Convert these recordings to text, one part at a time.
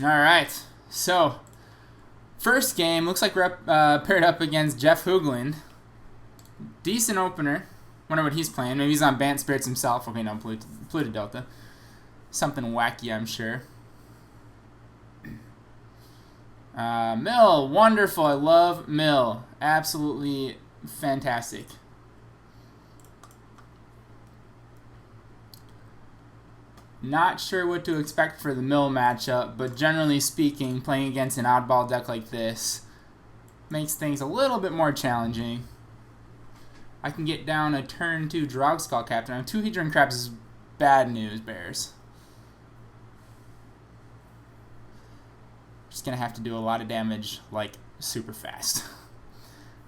All right. So, first game looks like we're paired up against Jeff Hooglin. Decent opener. Wonder what he's playing. Maybe he's on Bant Spirits himself. Okay, no, Pluto Delta. Something wacky, I'm sure. Mill, wonderful. I love Mill. Absolutely fantastic. Not sure what to expect for the Mill matchup, but generally speaking, playing against an oddball deck like this makes things a little bit more challenging. I can get down a turn 2 Drogskol Captain. On 2 Hedron Crabs is bad news, Bears. Just going to have to do a lot of damage, like, super fast.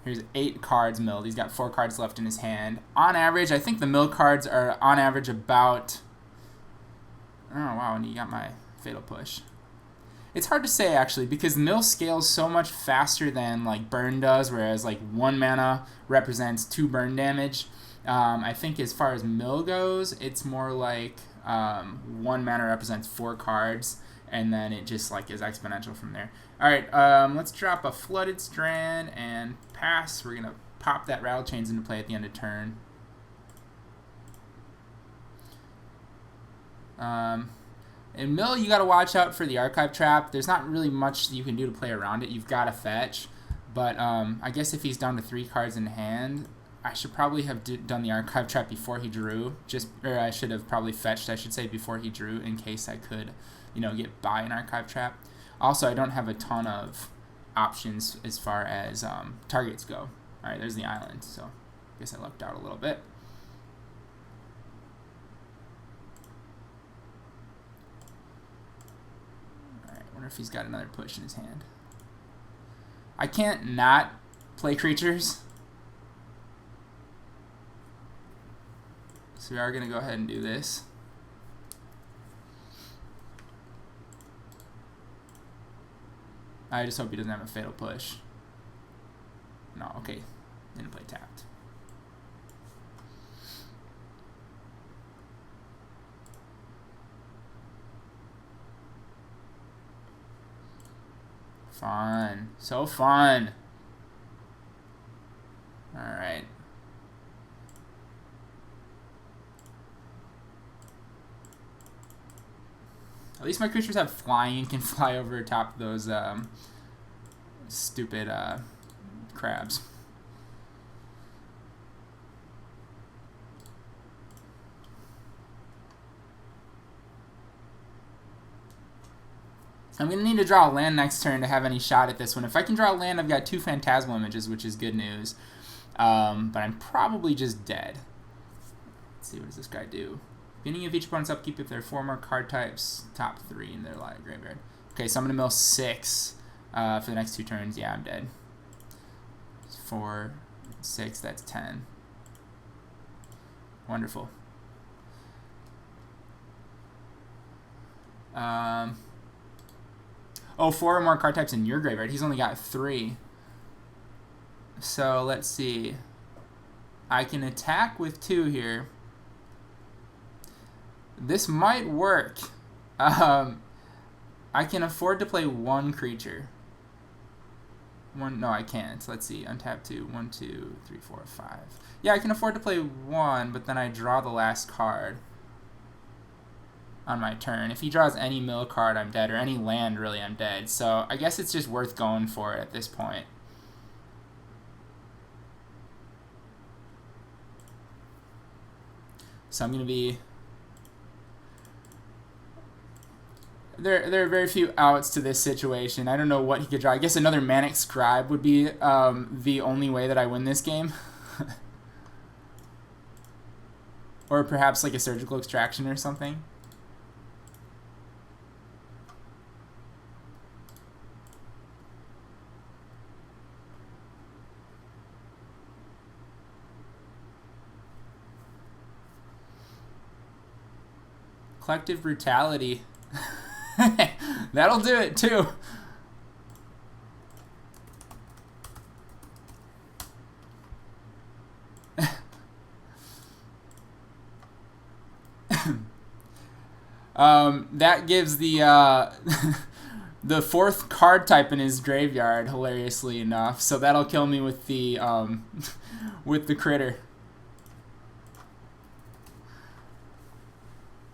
Here's 8 cards milled. He's got 4 cards left in his hand. On average, I think the mill cards are on average about... Oh, wow, and you got my Fatal Push. It's hard to say, actually, because mill scales so much faster than, like, burn does, whereas, like, 1 mana represents 2 burn damage. I think as far as mill goes, it's more like 1 mana represents 4 cards, and then it just, like, is exponential from there. All right, let's drop a Flooded Strand and pass. We're going to pop that Rattlechains into play at the end of turn. In mill, you got to watch out for the Archive Trap. There's not really much you can do to play around it. You've got to fetch. But I guess if he's down to 3 cards in hand, I should probably have done the Archive Trap before he drew. Or I should have probably fetched, I should say, before he drew, in case I could, you know, get by an Archive Trap. Also, I don't have a ton of options as far as targets go. All right, there's the island. So I guess I lucked out a little bit. Wonder if he's got another push in his hand. I can't not play creatures. So we are going to go ahead and do this. I just hope he doesn't have a Fatal Push. No, okay. Didn't play tapped. Fun. So fun. Alright. At least my creatures have flying and can fly over top of those stupid crabs. I'm going to need to draw a land next turn to have any shot at this one. If I can draw a land, I've got 2 Phantasmal Images, which is good news. But I'm probably just dead. Let's see, what does this guy do? Beginning of each opponent's upkeep, if there are 4 more card types, top 3 in their graveyard. Okay, so I'm going to mill 6 for the next 2 turns. Yeah, I'm dead. 4, 6, that's 10. Wonderful. Oh, 4 more card types in your graveyard. He's only got 3. So let's see. I can attack with 2 here. This might work. I can afford to play 1 creature. No, I can't. Let's see. Untap 2. 1, 2, 3, 4, 5. Yeah, I can afford to play 1, but then I draw the last card on my turn. If he draws any mill card, I'm dead, or any land, really, I'm dead. So I guess it's just worth going for it at this point. So I'm going to be... There are very few outs to this situation. I don't know what he could draw. I guess another Manic Scribe would be the only way that I win this game. Or perhaps like a Surgical Extraction or something. Collective Brutality. That'll do it too. That gives the the 4th card type in his graveyard, hilariously enough. So that'll kill me with the with the critter.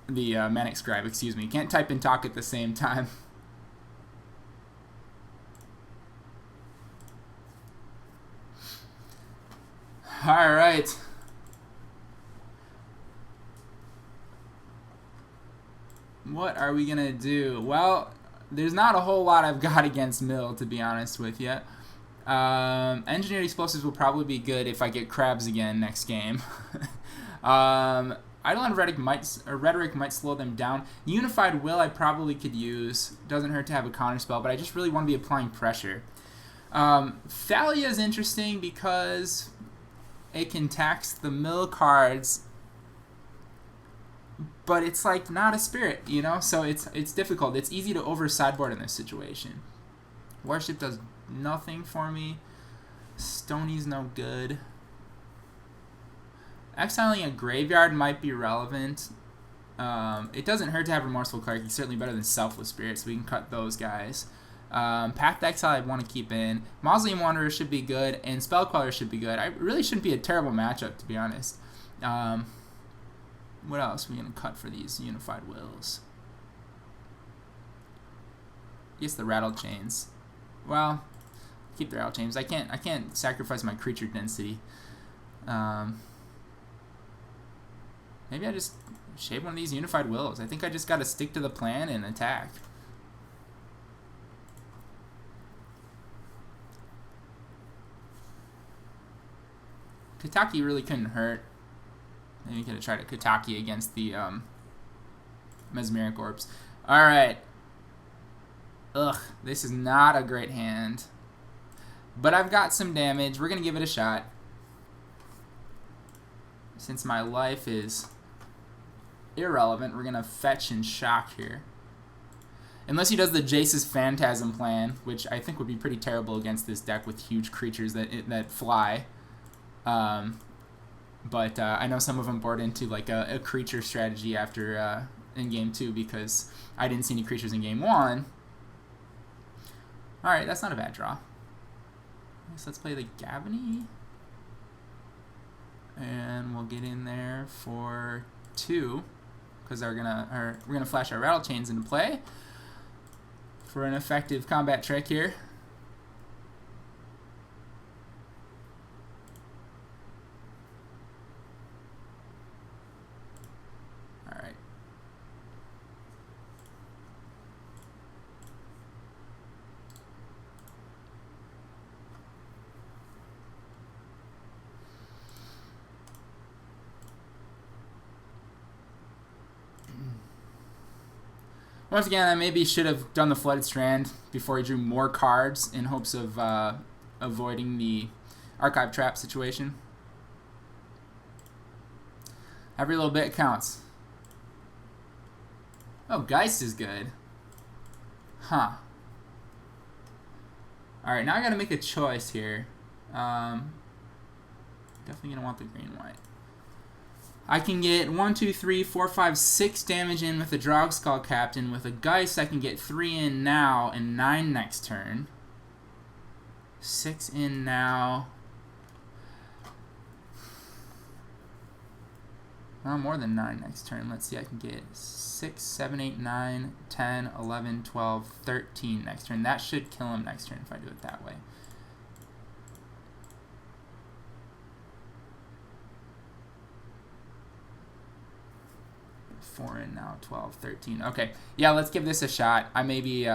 The Manic Scribe, excuse me. Can't type and talk at the same time. Alright. What are we going to do? Well, there's not a whole lot I've got against Mill, to be honest with you. Engineered Explosives will probably be good if I get crabs again next game. Eidolon of Rhetoric might slow them down. Unified Will I probably could use. Doesn't hurt to have a counterspell, but I just really want to be applying pressure. Thalia is interesting because it can tax the mill cards, but it's like not a spirit, you know? So it's difficult. It's easy to over sideboard in this situation. Worship does nothing for me. Stony's no good. Exiling a graveyard might be relevant. It doesn't hurt to have Remorseful Cleric. He's certainly better than Selfless Spirit, so we can cut those guys. Path to Exile I'd want to keep in. Mausoleum Wanderer should be good, and Spell Queller should be good. I really shouldn't be a terrible matchup, to be honest. What else are we going to cut for these Unified Wills? I guess the Rattlechains. Well, keep the Rattlechains. I can't sacrifice my creature density. Maybe I just shave one of these Unified Wills. I think I just got to stick to the plan and attack. Kataki really couldn't hurt. Maybe you could have tried a Kataki against the Mesmeric Orbs. Alright. Ugh, this is not a great hand. But I've got some damage. We're going to give it a shot. Since my life is irrelevant, we're going to fetch and shock here. Unless he does the Jace's Phantasm plan, which I think would be pretty terrible against this deck with huge creatures that fly. But I know some of them board into like a creature strategy after in game 2 because I didn't see any creatures in game 1. Alright, that's not a bad draw. So let's play the Gavony. And we'll get in there for 2 because we're gonna flash our Rattlechains into play for an effective combat trick here. Alright. Once again, I maybe should have done the Flooded Strand before he drew more cards in hopes of avoiding the Archive Trap situation. Every little bit counts. Oh, Geist is good. Huh. Alright, now I gotta make a choice here. Definitely gonna want the green-white. I can get 1, 2, 3, 4, 5, 6 damage in with the Drogskol Captain. With a Geist, I can get 3 in now and 9 next turn. 6 in now. Well, more than 9 next turn. Let's see, I can get 6, 7, 8, 9, 10, 11, 12, 13 next turn. That should kill him next turn if I do it that way. In now, 12, 13. Okay, yeah, let's give this a shot. I maybe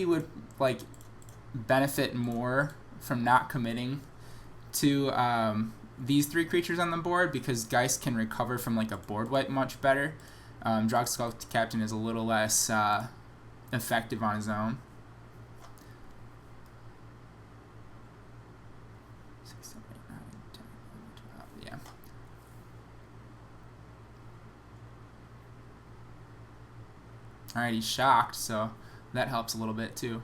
would like benefit more from not committing to these 3 creatures on the board because Geist can recover from like a board wipe much better. Drogskol Captain is a little less effective on his own. 6, 7, 8, 9, 10, 11, 12. Yeah. Alright, he's shocked, so that helps a little bit too.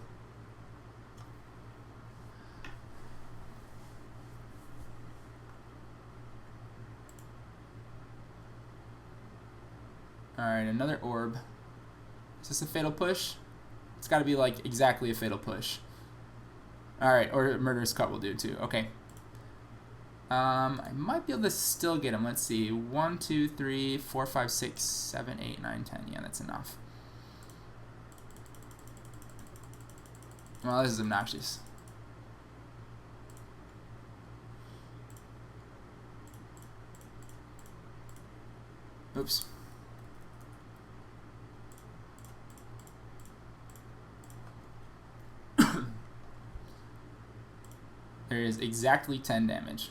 Alright, another orb. Is this a fatal push? It's got to be like exactly a fatal push. Alright, or Murderous Cut will do too. Okay. I might be able to still get him. Let's see. 1, 2, 3, 4, 5, 6, 7, 8, 9, 10. Yeah, that's enough. Well, this is obnoxious. Oops. There is exactly 10 damage.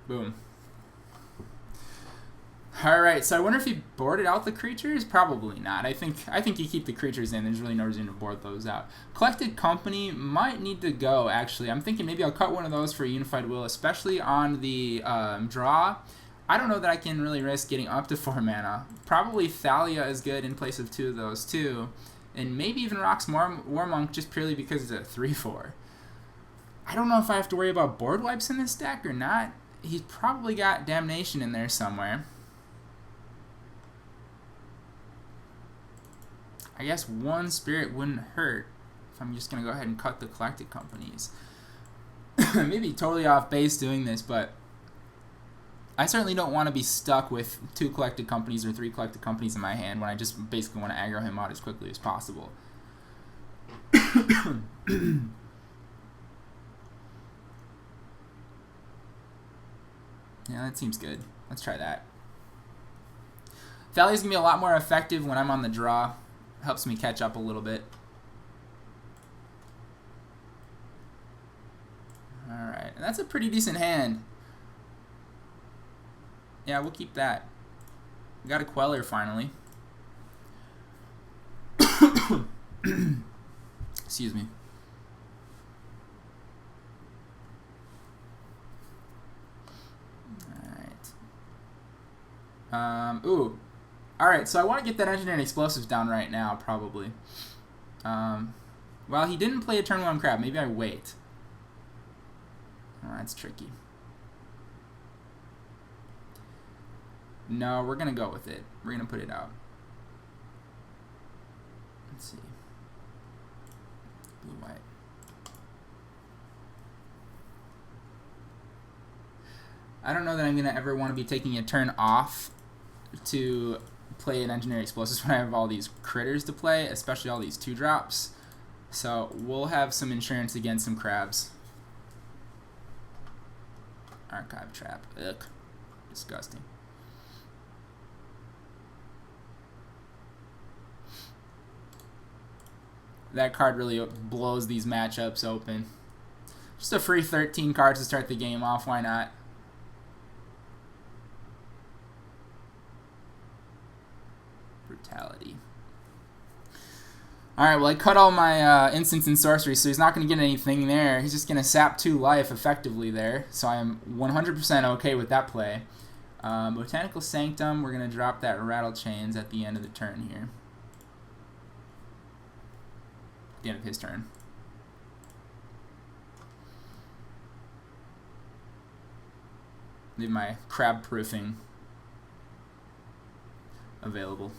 Boom. Alright, so I wonder if he boarded out the creatures? Probably not. I think you keep the creatures in. There's really no reason to board those out. Collected Company might need to go, actually. I'm thinking maybe I'll cut one of those for a Unified Will, especially on the draw. I don't know that I can really risk getting up to 4 mana. Probably Thalia is good in place of 2 of those, too. And maybe even Rhox War Monk, just purely because it's a 3/4. I don't know if I have to worry about board wipes in this deck or not. He's probably got Damnation in there somewhere. I guess 1 spirit wouldn't hurt if I'm just going to go ahead and cut the Collected Companies. Maybe totally off base doing this, but I certainly don't want to be stuck with 2 Collected Companies or 3 Collected Companies in my hand when I just basically want to aggro him out as quickly as possible. Yeah, that seems good. Let's try that. Thalia's going to be a lot more effective when I'm on the draw. Helps me catch up a little bit. Alright, and that's a pretty decent hand. Yeah, we'll keep that. We got a Queller finally. Excuse me. Alright. Ooh. Alright, so I want to get that Engineering Explosives down right now, probably. Well, he didn't play a turn 1 crab. Maybe I wait. Oh, that's tricky. No, we're going to go with it. We're going to put it out. Let's see. Blue-white. I don't know that I'm going to ever want to be taking a turn off to play an Engineering Explosives when I have all these critters to play, especially all these 2-drops. So we'll have some insurance against some crabs. Archive Trap. Ugh. Disgusting. That card really blows these matchups open. Just a free 13 cards to start the game off. Why not? Brutality. Alright, well I cut all my instants and sorceries, so he's not going to get anything there. He's just going to sap 2 life effectively there. So I am 100% okay with that play. Botanical Sanctum, we're going to drop that Rattlechains at the end of the turn here. The end of his turn. Leave my crab proofing available.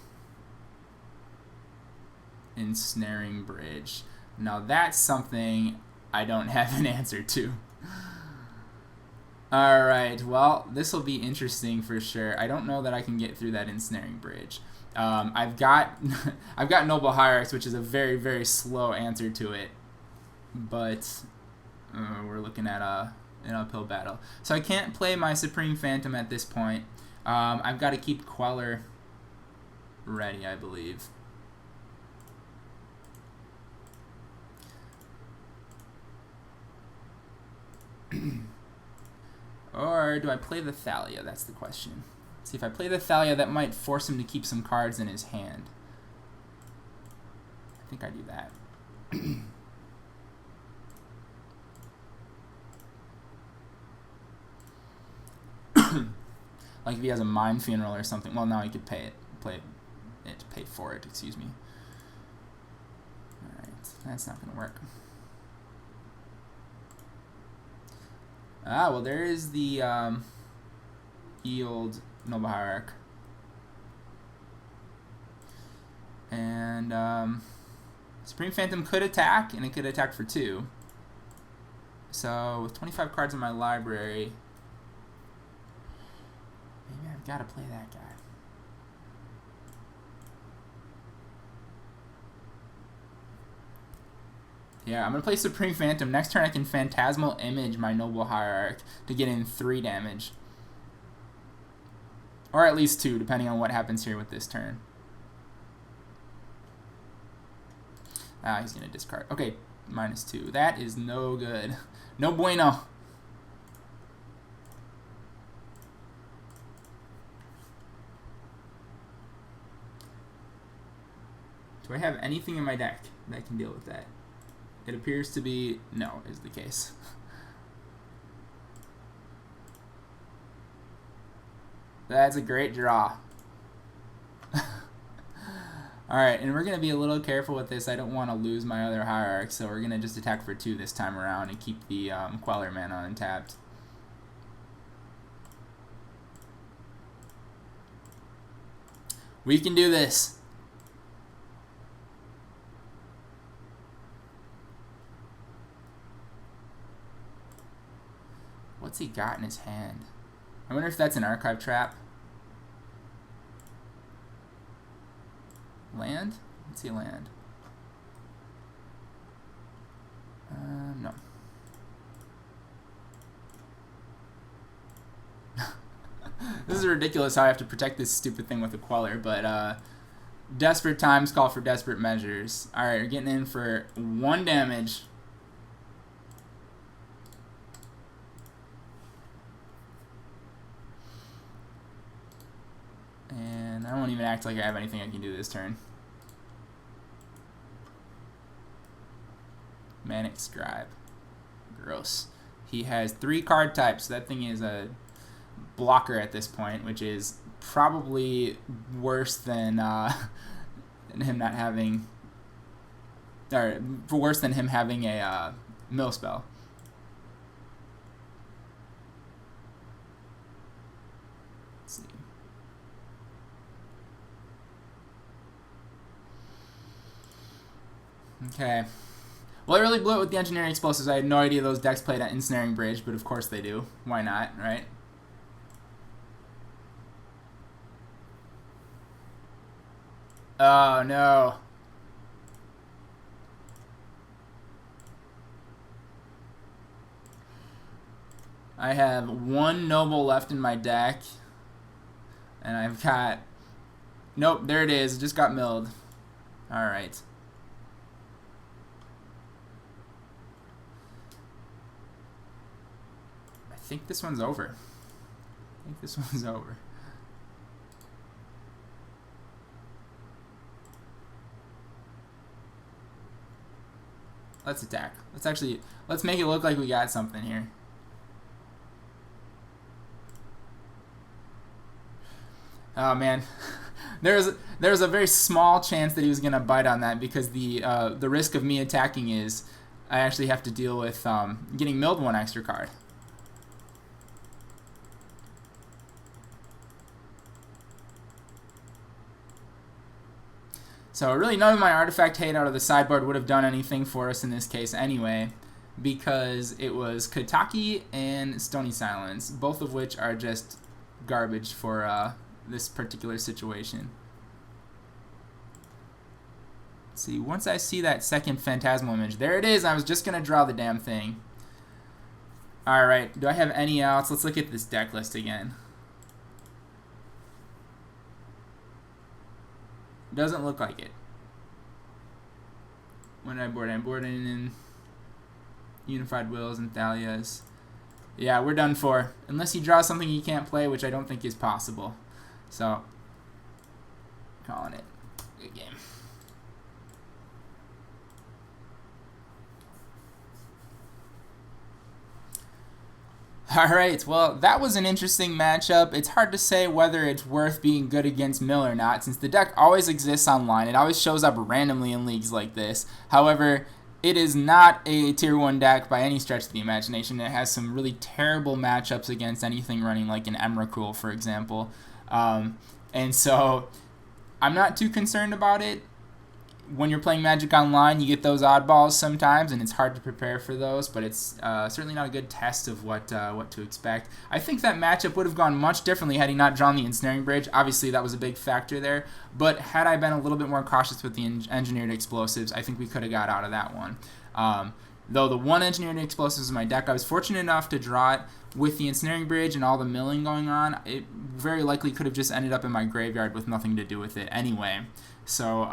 Ensnaring Bridge. Now that's something I don't have an answer to. Alright, well, this will be interesting for sure. I don't know that I can get through that Ensnaring Bridge. I've got Noble Hierarch, which is a very, very slow answer to it. But we're looking at an uphill battle. So I can't play my Supreme Phantom at this point. I've got to keep Queller ready, I believe. Or do I play the Thalia? That's the question. See, if I play the Thalia, that might force him to keep some cards in his hand. I think I do that. Like if he has a Mind Funeral or something. Well, now he could pay for it, excuse me. Alright, that's not going to work. Ah, well, there is the Yield Noble Hierarch. And Supreme Phantom could attack, and it could attack for 2. So with 25 cards in my library, maybe I've got to play that guy. Yeah, I'm going to play Supreme Phantom. Next turn I can Phantasmal Image my Noble Hierarch to get in 3 damage. Or at least 2, depending on what happens here with this turn. Ah, he's going to discard. Okay, -2. That is no good. No bueno. Do I have anything in my deck that can deal with that? It appears to be no, is the case. That's a great draw. Alright, and we're going to be a little careful with this. I don't want to lose my other Hierarch, so we're going to just attack for 2 this time around and keep the Queller mana untapped. We can do this. What's he got in his hand? I wonder if that's an archive trap. Land? Let's see land. No. This is ridiculous how I have to protect this stupid thing with a Queller, but desperate times call for desperate measures. Alright, we're getting in for 1 damage. And I won't even act like I have anything I can do this turn. Manic Scribe. Gross. He has 3 card types. That thing is a blocker at this point, which is probably worse than him not having, or worse than him having a mill spell. Let's see. Okay. Well, I really blew it with the Engineering Explosives. I had no idea those decks played at Ensnaring Bridge, but of course they do. Why not, right? Oh, no. I have 1 Noble left in my deck. And I've got... Nope, there it is. It just got milled. Alright. I think this one's over. Let's attack. Let's make it look like we got something here. Oh man, there was a very small chance that he was gonna bite on that, because the risk of me attacking is I actually have to deal with getting milled 1 extra card. So really none of my artifact hate out of the sideboard would have done anything for us in this case anyway, because it was Kataki and Stony Silence, both of which are just garbage for this particular situation. Let's see, once I see that second Phantasmal Image, there it is, I was just going to draw the damn thing. Alright, do I have any outs? Let's look at this deck list again. Doesn't look like it. When I board, I'm boarding in Unified Wills and Thalias. Yeah, we're done for. Unless he draws something he can't play, which I don't think is possible. So, calling it. Good game. Alright, well, that was an interesting matchup. It's hard to say whether it's worth being good against Mill or not, since the deck always exists online. It always shows up randomly in leagues like this. However, it is not a tier 1 deck by any stretch of the imagination. It has some really terrible matchups against anything running like an Emrakul, for example. And so I'm not too concerned about it. When you're playing Magic Online, you get those oddballs sometimes, and it's hard to prepare for those, but it's certainly not a good test of what to expect. I think that matchup would have gone much differently had he not drawn the Ensnaring Bridge. Obviously, that was a big factor there, but had I been a little bit more cautious with the Engineered Explosives, I think we could have got out of that one. Though the one Engineered Explosives in my deck, I was fortunate enough to draw it with the Ensnaring Bridge and all the milling going on. It very likely could have just ended up in my graveyard with nothing to do with it anyway. So,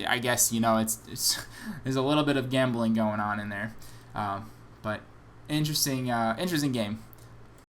I guess, it's there's a little bit of gambling going on in there. But interesting game.